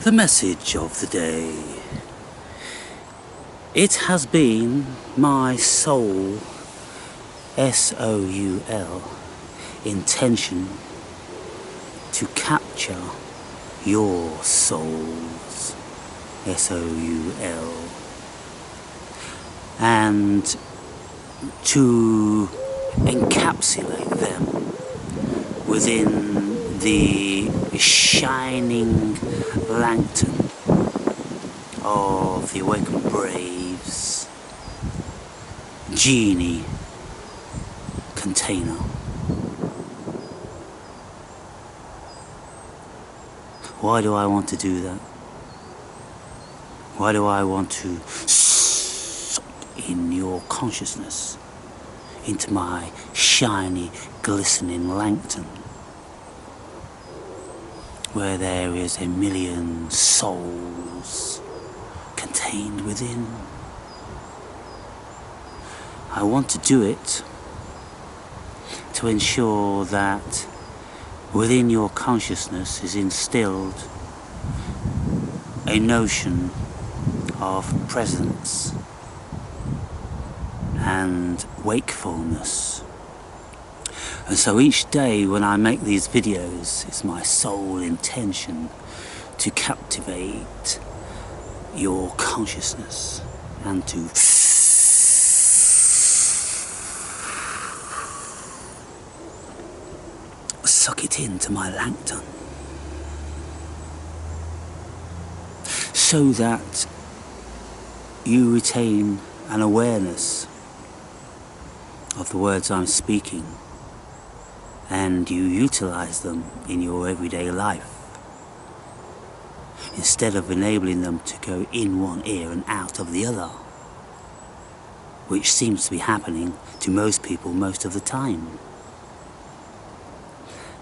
The message of the day. It has been my soul, S-O-U-L, intention to capture your souls, S-O-U-L, and to encapsulate them within the shining lantern of the awakened braves genie container. Why do I want to do that? Why do I want to suck in your consciousness into my shiny, glistening lantern, where there is 1,000,000 souls contained within? I want to do it to ensure that within your consciousness is instilled a notion of presence and wakefulness. And so each day when I make these videos, it's my sole intention to captivate your consciousness and to suck it into my lantern, so that you retain an awareness of the words I'm speaking and you utilize them in your everyday life, instead of enabling them to go in one ear and out of the other, which seems to be happening to most people most of the time.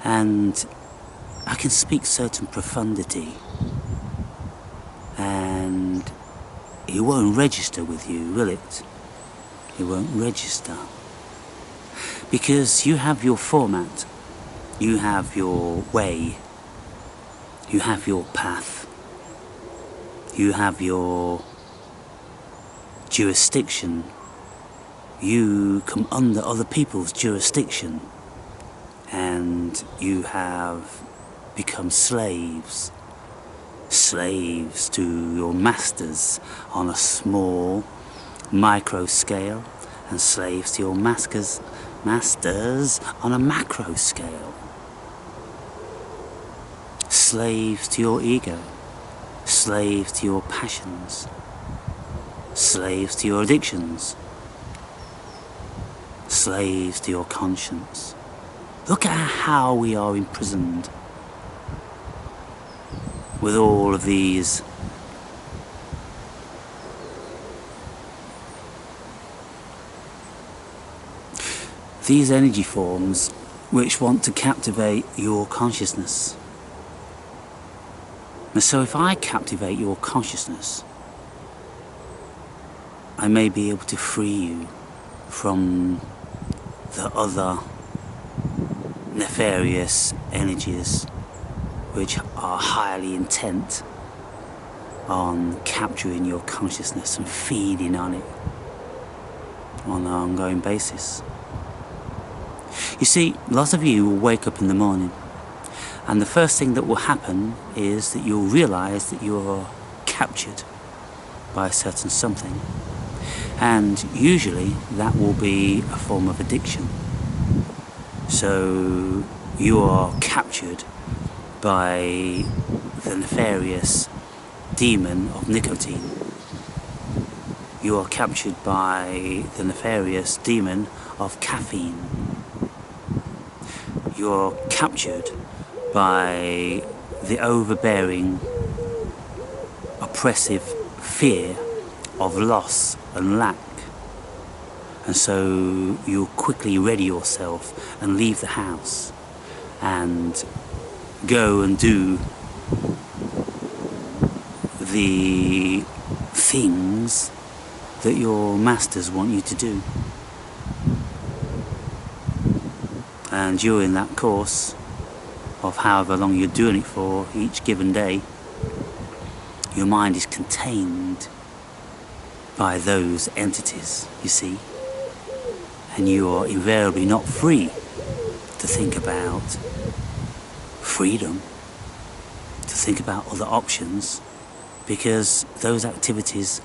And I can speak certain profundity and it won't register with you, will it? It won't register. Because you have your format, you have your way, you have your path, you have your jurisdiction, you come under other people's jurisdiction, and you have become slaves to your masters on a small micro scale, and slaves to your masters on a macro scale. Slaves to your ego, slaves to your passions, slaves to your addictions, slaves to your conscience. Look at how we are imprisoned with all of these energy forms which want to captivate your consciousness. And so if I captivate your consciousness, I may be able to free you from the other nefarious energies which are highly intent on capturing your consciousness and feeding on it on an ongoing basis. You see, lots of you will wake up in the morning and the first thing that will happen is that you'll realize that you're captured by a certain something, and usually that will be a form of addiction. So you are captured by the nefarious demon of nicotine. You are captured by the nefarious demon of caffeine. You are captured by the overbearing, oppressive fear of loss and lack. And so you'll quickly ready yourself and leave the house and go and do the things that your masters want you to do. And during that course of however long you're doing it for each given day, your mind is contained by those entities, you see, and you are invariably not free to think about freedom, to think about other options, because those activities,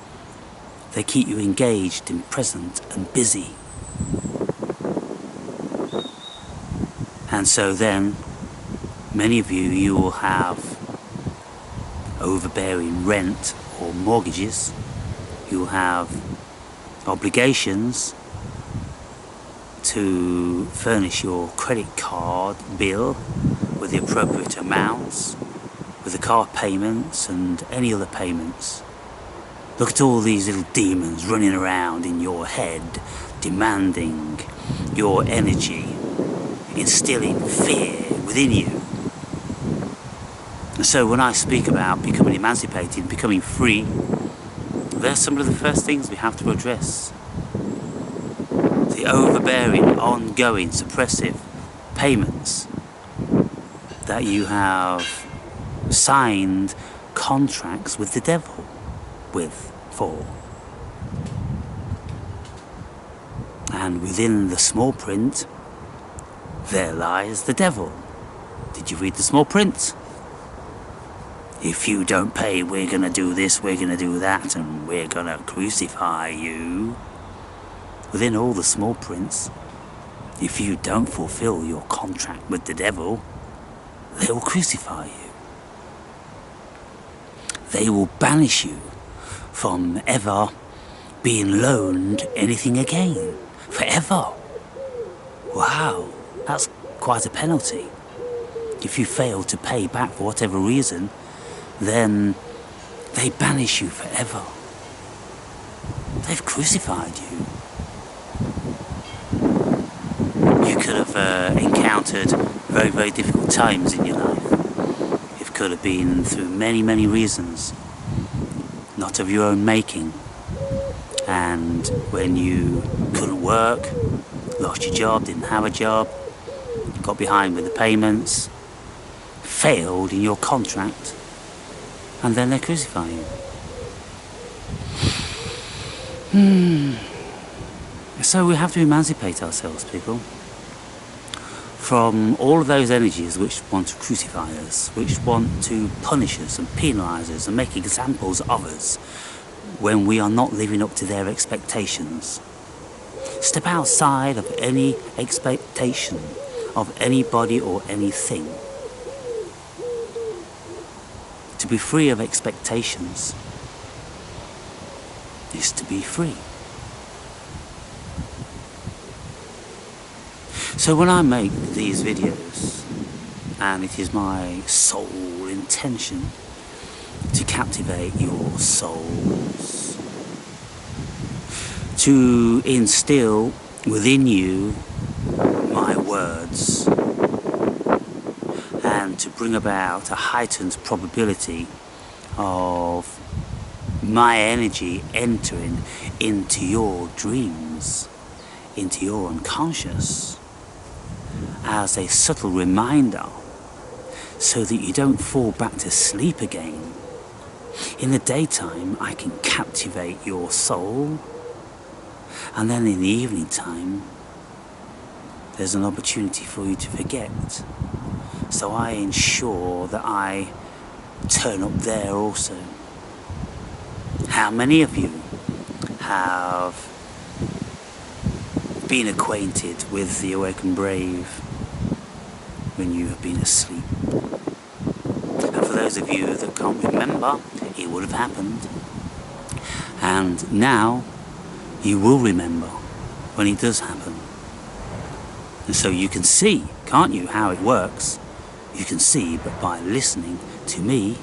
they keep you engaged, imprisoned and busy. And so then, many of you will have overbearing rent or mortgages. You'll have obligations to furnish your credit card bill with the appropriate amounts, with the car payments and any other payments. Look at all these little demons running around in your head, demanding your energy, instilling fear within you. And so when I speak about becoming emancipated, becoming free, they're some of the first things we have to address. The overbearing, ongoing, suppressive payments that you have signed contracts with the devil for. And within the small print, there lies the devil. Did you read the small print? If you don't pay, we're going to do this, we're going to do that, and we're going to crucify you. Within all the small prints, if you don't fulfill your contract with the devil, they will crucify you. They will banish you from ever being loaned anything again. Forever. Wow, that's quite a penalty. If you fail to pay back for whatever reason, then they banish you forever. They've crucified you. You could have encountered very, very difficult times in your life. It could have been through many, many reasons, not of your own making. And when you couldn't work, lost your job, didn't have a job, got behind with the payments, failed in your contract, and then they crucify you. So we have to emancipate ourselves, people, from all of those energies which want to crucify us, which want to punish us and penalise us and make examples of us when we are not living up to their expectations. Step outside of any expectation of anybody or anything. To be free of expectations is to be free. So when I make these videos, and it is my sole intention to captivate your souls, to instill within you my words, and to bring about a heightened probability of my energy entering into your dreams, into your unconscious, as a subtle reminder, so that you don't fall back to sleep again. In the daytime, I can captivate your soul, and then in the evening time, there's an opportunity for you to forget. So I ensure that I turn up there also. How many of you have been acquainted with the awakened brave when you have been asleep? And for those of you that can't remember, it would have happened. And now you will remember when it does happen. And so you can see, can't you, how it works? You can see, but by listening to me,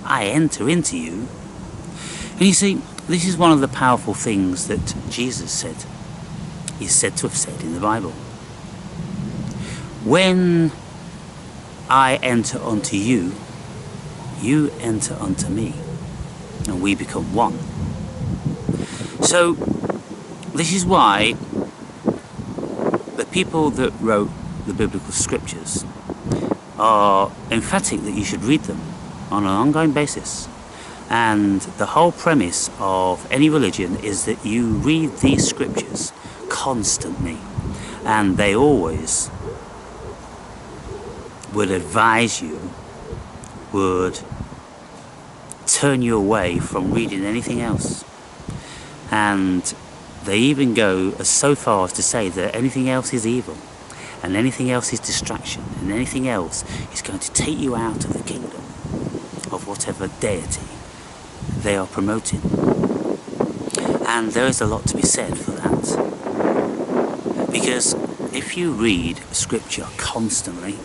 I enter into you. And you see, this is one of the powerful things that Jesus said. He's said to have said in the Bible. When I enter unto you, you enter unto me, and we become one. So this is why the people that wrote the biblical scriptures are emphatic that you should read them on an ongoing basis, And the whole premise of any religion is that you read these scriptures constantly, and they always would advise you, would turn you away from reading anything else. And they even go as so far as to say that anything else is evil, and anything else is distraction, and anything else is going to take you out of the kingdom of whatever deity they are promoting. And there is a lot to be said for that, because if you read scripture constantly,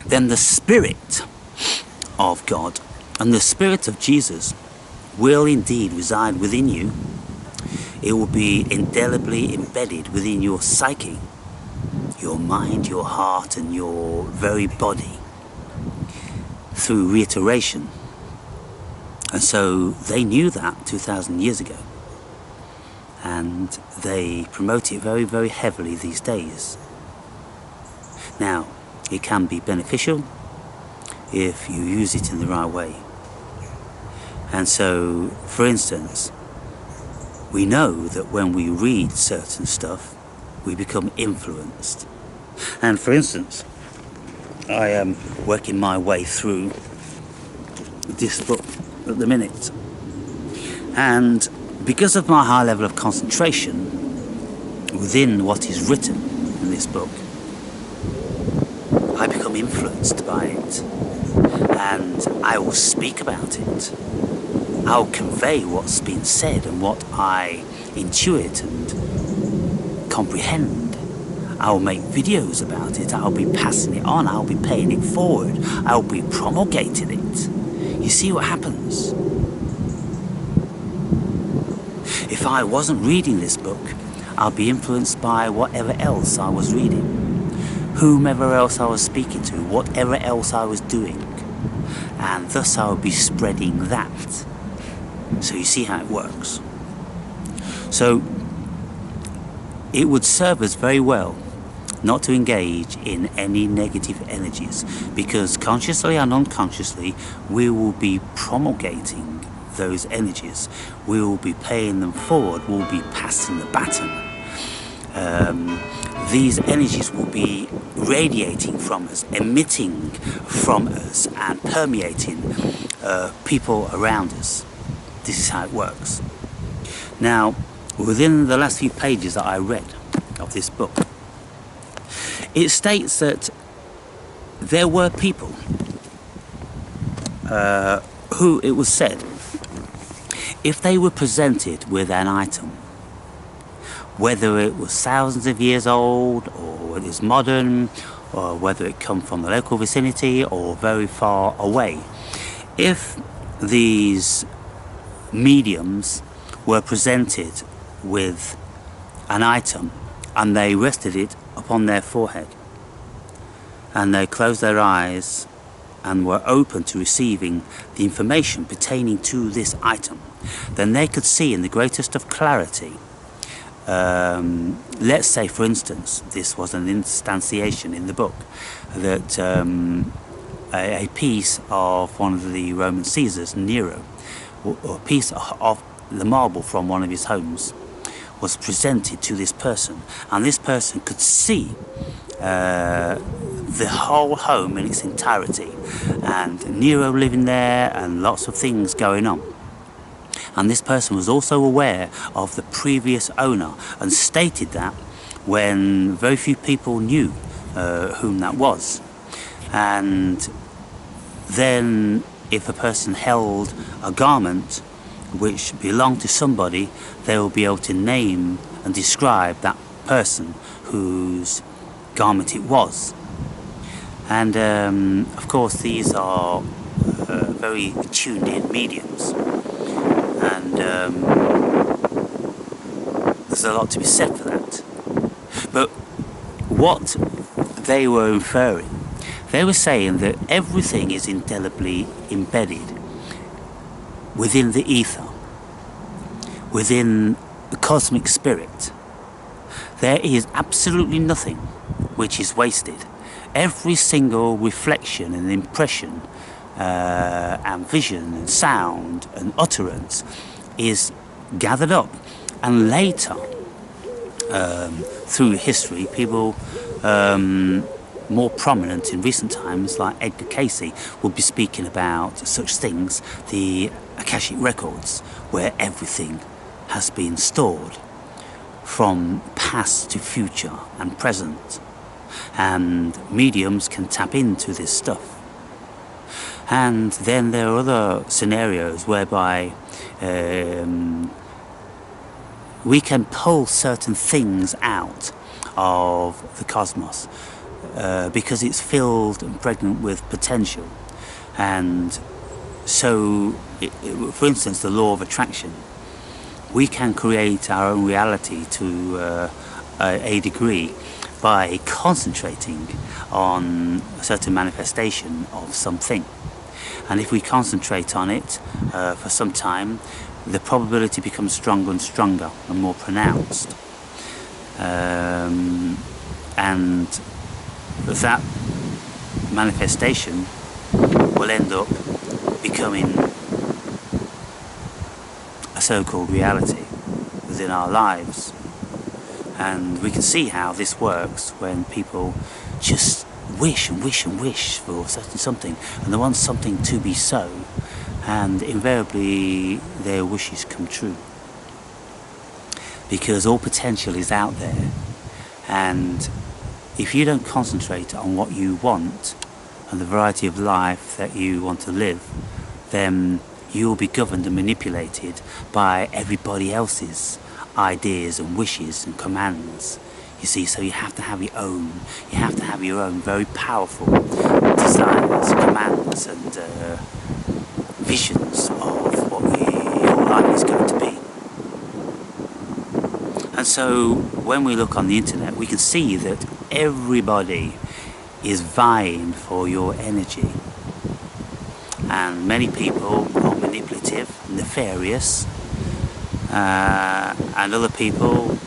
then the Spirit of God and the Spirit of Jesus will indeed reside within you. It will be indelibly embedded within your psyche, your mind, your heart, and your very body through reiteration. And so they knew that 2,000 years ago, and they promote it very, very heavily these days. Now, it can be beneficial if you use it in the right way. And so, for instance, we know that when we read certain stuff, we become influenced. And for instance, I am working my way through this book at the minute, and because of my high level of concentration within what is written in this book, I become influenced by it, and I will speak about it. I'll convey what's been said and what I intuit and comprehend. I'll make videos about it. I'll be passing it on. I'll be paying it forward. I'll be promulgating it. You see what happens? If I wasn't reading this book, I'll be influenced by whatever else I was reading, whomever else I was speaking to, whatever else I was doing, and thus I would be spreading that. So you see how it works. So it would serve us very well not to engage in any negative energies, because consciously and unconsciously we will be promulgating those energies. We will be paying them forward. We'll be passing the baton. These energies will be radiating from us, emitting from us, and permeating people around us. This is how it works. Now, within the last few pages that I read of this book, it states that there were people who, it was said, if they were presented with an item, whether it was thousands of years old, or whether it's modern, or whether it come from the local vicinity or very far away, if these mediums were presented with an item and they rested it upon their forehead and they closed their eyes and were open to receiving the information pertaining to this item, then they could see in the greatest of clarity. Let's say, for instance, this was an instantiation in the book, that a piece of one of the Roman Caesars, Nero, or a piece of the marble from one of his homes was presented to this person, and this person could see the whole home in its entirety, and Nero living there and lots of things going on. And this person was also aware of the previous owner and stated that when very few people knew whom that was. And then if a person held a garment which belonged to somebody, they will be able to name and describe that person whose garment it was. And of course these are very tuned in mediums, and there's a lot to be said for that. But what they were inferring, they were saying that everything is indelibly embedded within the ether, within the cosmic spirit. There is absolutely nothing which is wasted. Every single reflection and impression and vision and sound and utterance is gathered up, and later through history, people more prominent in recent times, like Edgar Casey, will be speaking about such things, the Akashic records, where everything has been stored from past to future and present, and mediums can tap into this stuff. And then there are other scenarios whereby we can pull certain things out of the cosmos because it's filled and pregnant with potential. And so, for instance, the law of attraction, we can create our own reality to a degree by concentrating on a certain manifestation of something. And if we concentrate on it for some time, the probability becomes stronger and stronger and more pronounced. And that manifestation will end up becoming a so-called reality within our lives. And we can see how this works when people just wish and wish and wish for certain something, and they want something to be so, and invariably their wishes come true, because all potential is out there. And if you don't concentrate on what you want and the variety of life that you want to live, then you'll be governed and manipulated by everybody else's ideas and wishes and commands. You see, so you have to have your own. You have to have your own very powerful desires, commands, and visions of what your life is going to be. And so, when we look on the internet, we can see that everybody is vying for your energy. And many people are manipulative, nefarious, and other people,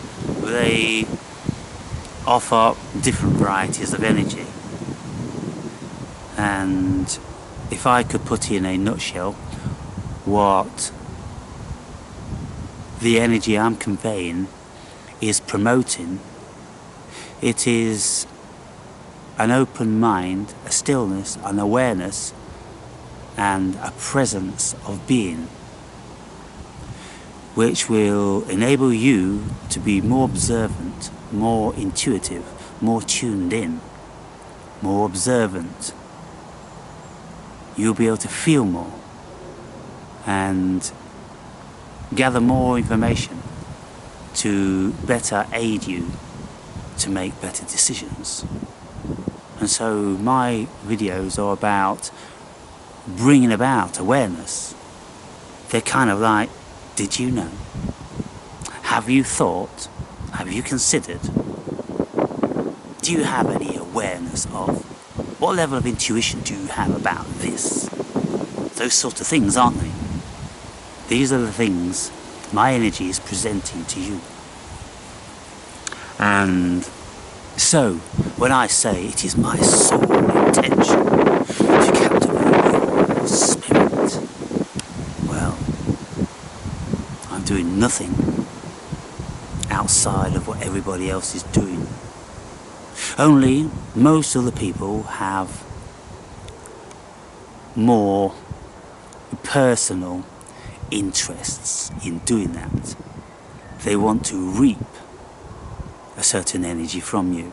they offer different varieties of energy. And if I could put in a nutshell what the energy I'm conveying is promoting, it is an open mind, a stillness, an awareness, and a presence of being, which will enable you to be more observant, more intuitive, more tuned in, more observant. You'll be able to feel more and gather more information to better aid you to make better decisions. And so my videos are about bringing about awareness. They're kind of like, did you know? Have you thought? Have you considered? Do you have any awareness of? What level of intuition do you have about this? Those sort of things, aren't they? These are the things my energy is presenting to you. And so, when I say it is my sole intention to captivate your spirit, well, I'm doing nothing outside of what everybody else is doing. Only most other people have more personal interests in doing that. They want to reap a certain energy from you.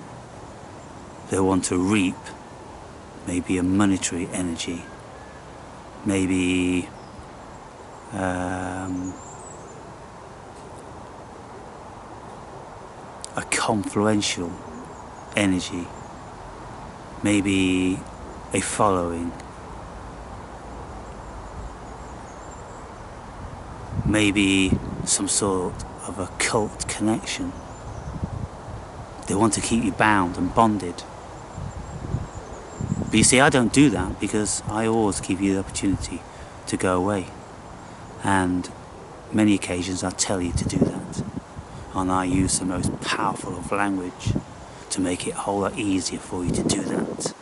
They want to reap maybe a monetary energy, maybe a confluential energy, maybe a following, maybe some sort of a cult connection. They want to keep you bound and bonded. But you see, I don't do that, because I always give you the opportunity to go away. And many occasions I tell you to do that. And I use the most powerful of language to make it a whole lot easier for you to do that.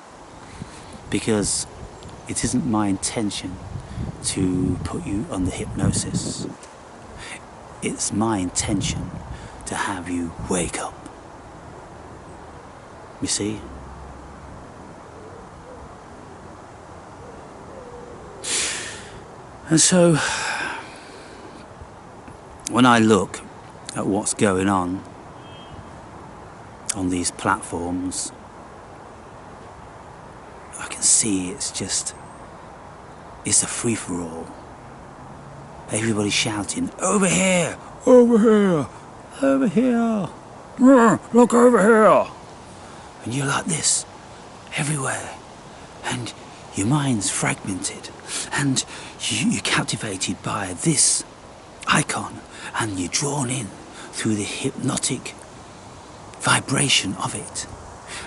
Because it isn't my intention to put you under hypnosis. It's my intention to have you wake up. You see? And so, when I look at what's going on these platforms, I can see it's a free-for-all. Everybody shouting, over here, over here, over here, look over here. And you're like this, everywhere. And your mind's fragmented. And you're captivated by this icon. And you're drawn in through the hypnotic vibration of it.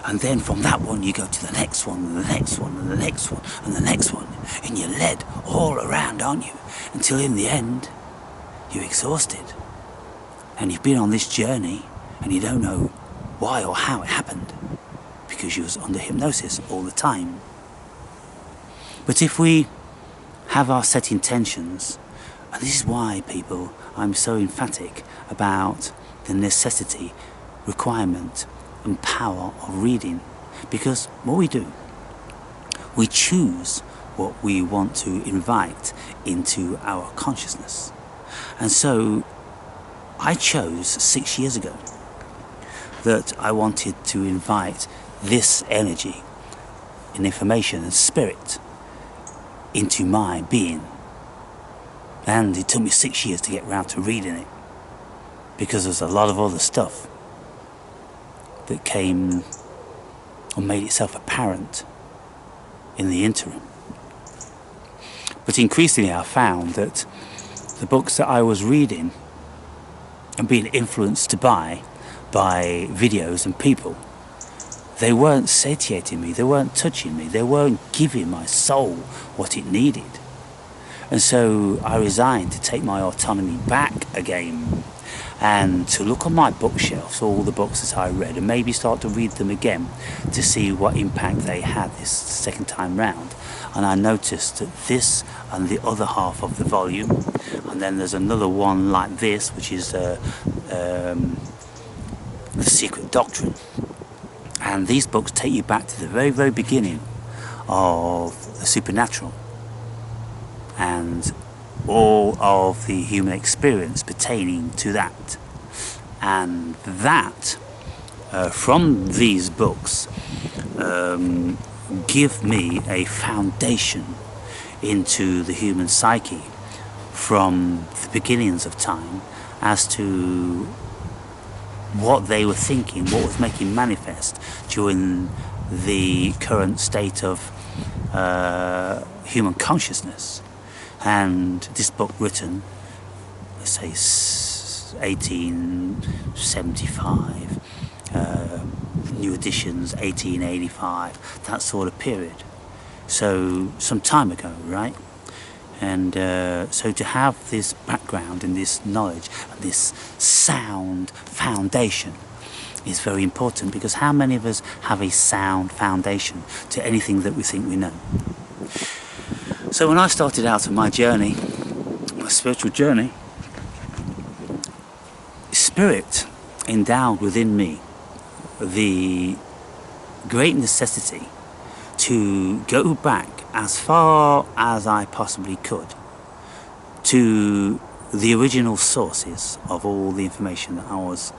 And then from that one you go to the next one, and the next one, and the next one, and the next one. And you're led all around, aren't you? Until in the end, you're exhausted. And you've been on this journey, and you don't know why or how it happened. Because you was under hypnosis all the time. But if we have our set intentions, and this is why, people, I'm so emphatic about the necessity, requirement, and power of reading, because what we do, we choose what we want to invite into our consciousness. And so I chose 6 years ago that I wanted to invite this energy and information and spirit into my being. And it took me 6 years to get round to reading it, because there's a lot of other stuff that came or made itself apparent in the interim. But increasingly I found that the books that I was reading and being influenced by videos and people, they weren't satiating me, they weren't touching me, they weren't giving my soul what it needed. And so I resigned to take my autonomy back again, and to look on my bookshelves, all the books that I read, and maybe start to read them again to see what impact they had this second time round. And I noticed that this and the other half of the volume, and then there's another one like this, which is The Secret Doctrine. And these books take you back to the very, very beginning of the supernatural and all of the human experience pertaining to that. And that, from these books, give me a foundation into the human psyche from the beginnings of time as to what they were thinking, what was making manifest during the current state of human consciousness. And this book written, let's say 1875, new editions 1885, that sort of period. So some time ago, right? And so to have this background and this knowledge and this sound foundation is very important, because how many of us have a sound foundation to anything that we think we know? So when I started out on my journey, my spiritual journey, Spirit endowed within me the great necessity to go back as far as I possibly could to the original sources of all the information that I was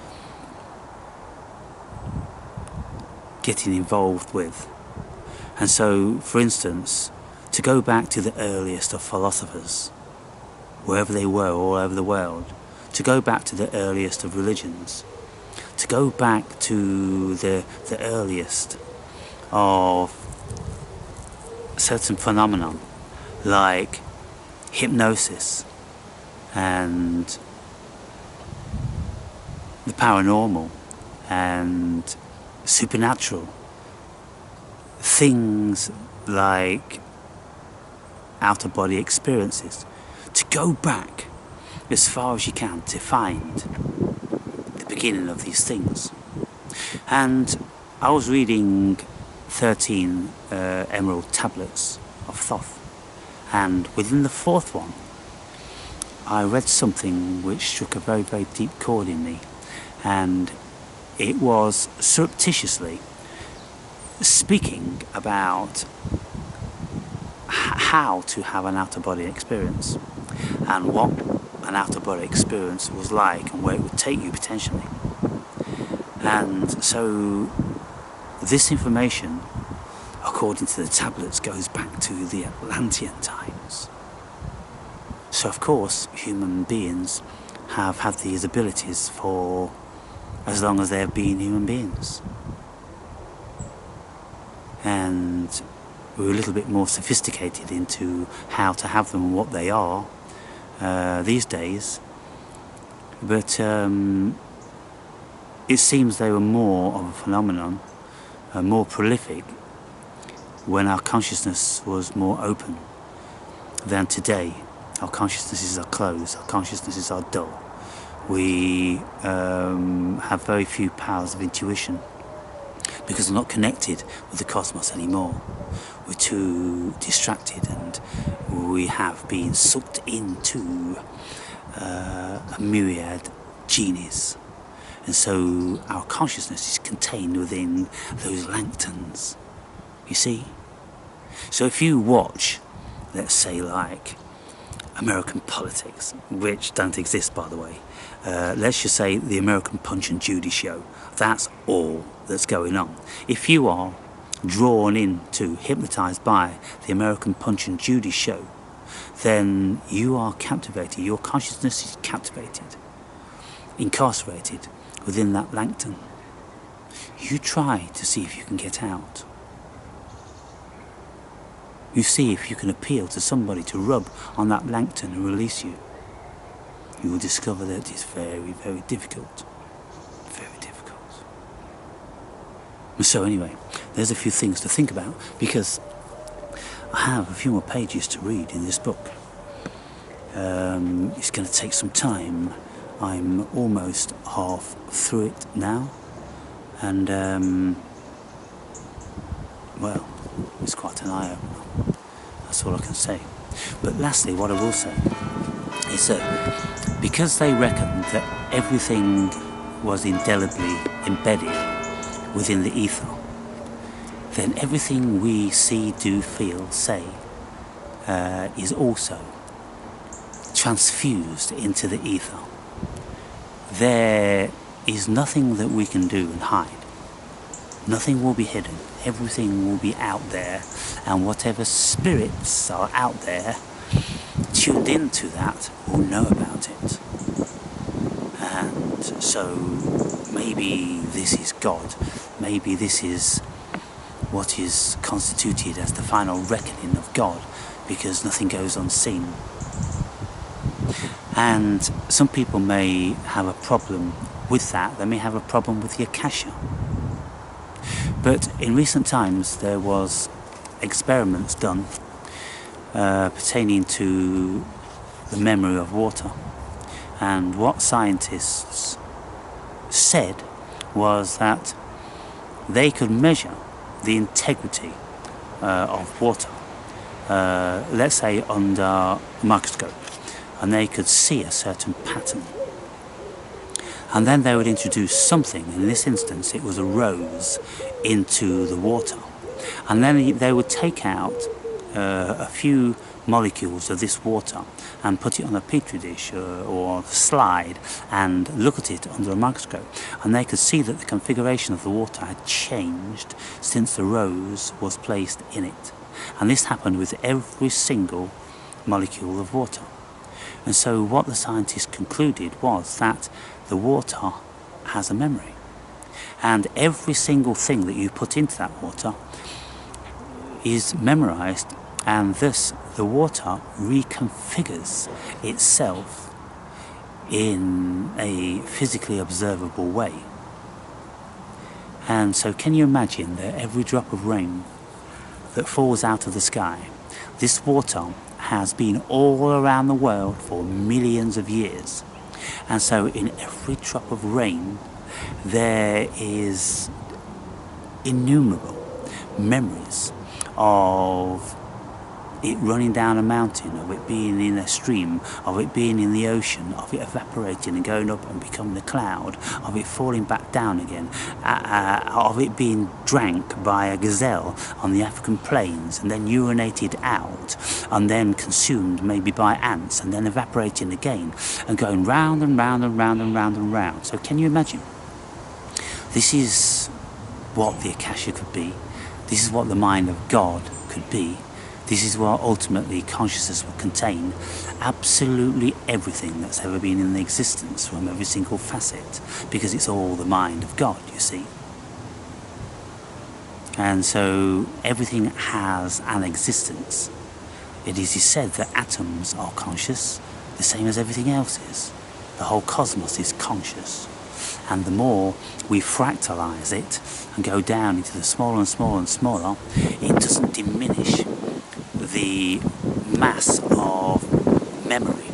getting involved with. And so, for instance, to go back to the earliest of philosophers, wherever they were all over the world, to go back to the earliest of religions, to go back to the earliest of certain phenomenon like hypnosis and the paranormal and supernatural, things like out-of-body experiences, to go back as far as you can to find the beginning of these things. And I was reading 13 emerald tablets of Thoth. And within the fourth one, I read something which struck a very, very deep chord in me, and it was surreptitiously speaking about how to have an out-of-body experience and what an out-of-body experience was like and where it would take you potentially. And so this information, according to the tablets, goes back to the Atlantean times. So of course human beings have had these abilities for as long as they have been human beings. And we're a little bit more sophisticated into how to have them and what they are these days. But it seems they were more of a phenomenon, more prolific, when our consciousness was more open than today. Our consciousnesses are closed, our consciousnesses are dull. We have very few powers of intuition because we're not connected with the cosmos anymore. We're too distracted, and we have been sucked into a myriad genies. And so our consciousness is contained within those lanterns, you see? So if you watch, let's say, like American politics, which don't exist, by the way, let's just say the American Punch and Judy show, that's all that's going on. If you are drawn into, hypnotised by the American Punch and Judy show, then you are captivated, your consciousness is captivated, incarcerated within that lantern. You try to see if you can get out. You see if you can appeal to somebody to rub on that lantern and release you. You will discover that it's very, very difficult. Very difficult. So anyway, there's a few things to think about, because I have a few more pages to read in this book. It's going to take some time. I'm almost half through it now, and well, it's quite an eye-opener. That's all I can say. But lastly, what I will say is that because they reckoned that everything was indelibly embedded within the ether, then everything we see, do, feel, say is also transfused into the ether. There is nothing that we can do and hide. Nothing will be hidden. Everything will be out there, and whatever spirits are out there tuned into that will know about it. And so maybe this is God. Maybe this is what is constituted as the final reckoning of God, because nothing goes unseen. And some people may have a problem with that. They may have a problem with the Akasha. But in recent times there was experiments done pertaining to the memory of water. And what scientists said was that they could measure the integrity of water, let's say under a microscope, and they could see a certain pattern. And then they would introduce something, in this instance it was a rose, into the water. And then they would take out a few molecules of this water and put it on a petri dish or a slide and look at it under a microscope. And they could see that the configuration of the water had changed since the rose was placed in it. And this happened with every single molecule of water. And so what the scientists concluded was that the water has a memory, and every single thing that you put into that water is memorized, and thus the water reconfigures itself in a physically observable way. And so can you imagine that every drop of rain that falls out of the sky, this water has been all around the world for millions of years. And so in every drop of rain there is innumerable memories of it running down a mountain, of it being in a stream, of it being in the ocean, of it evaporating and going up and becoming a cloud, of it falling back down again, of it being drank by a gazelle on the African plains and then urinated out and then consumed maybe by ants and then evaporating again and going round and round and round and round and round. So can you imagine? This is what the Akasha could be. This is what the mind of God could be. This is what ultimately consciousness will contain. Absolutely everything that's ever been in existence, from every single facet, because it's all the mind of God, you see. And so everything has an existence. It is said that atoms are conscious, the same as everything else is. The whole cosmos is conscious. And the more we fractalize it and go down into the smaller and smaller and smaller, it doesn't diminish the mass of memory.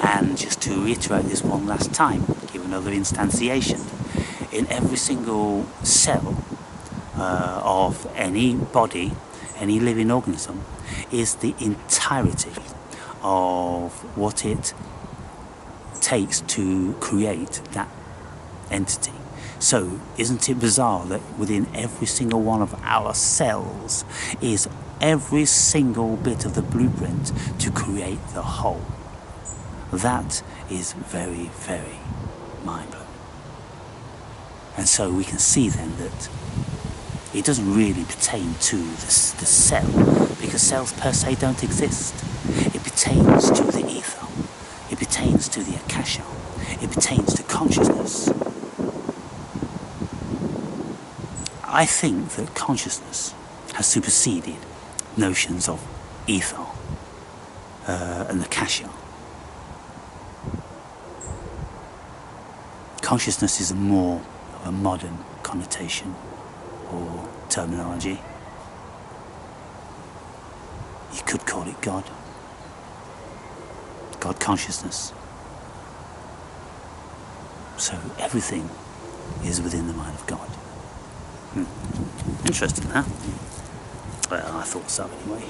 And just to reiterate this one last time, give another instantiation. In every single cell of any body, any living organism, is the entirety of what it takes to create that entity. So isn't it bizarre that within every single one of our cells is every single bit of the blueprint to create the whole? That is very, very mind-blowing. And so we can see then that it doesn't really pertain to the cell, because cells per se don't exist. It pertains to the ether. It pertains to the Akasha. It pertains to consciousness. I think that consciousness has superseded notions of ether and Akasha. Consciousness is more of a modern connotation or terminology. You could call it God. God consciousness. So everything is within the mind of God. Interesting, huh? Well, I thought so anyway.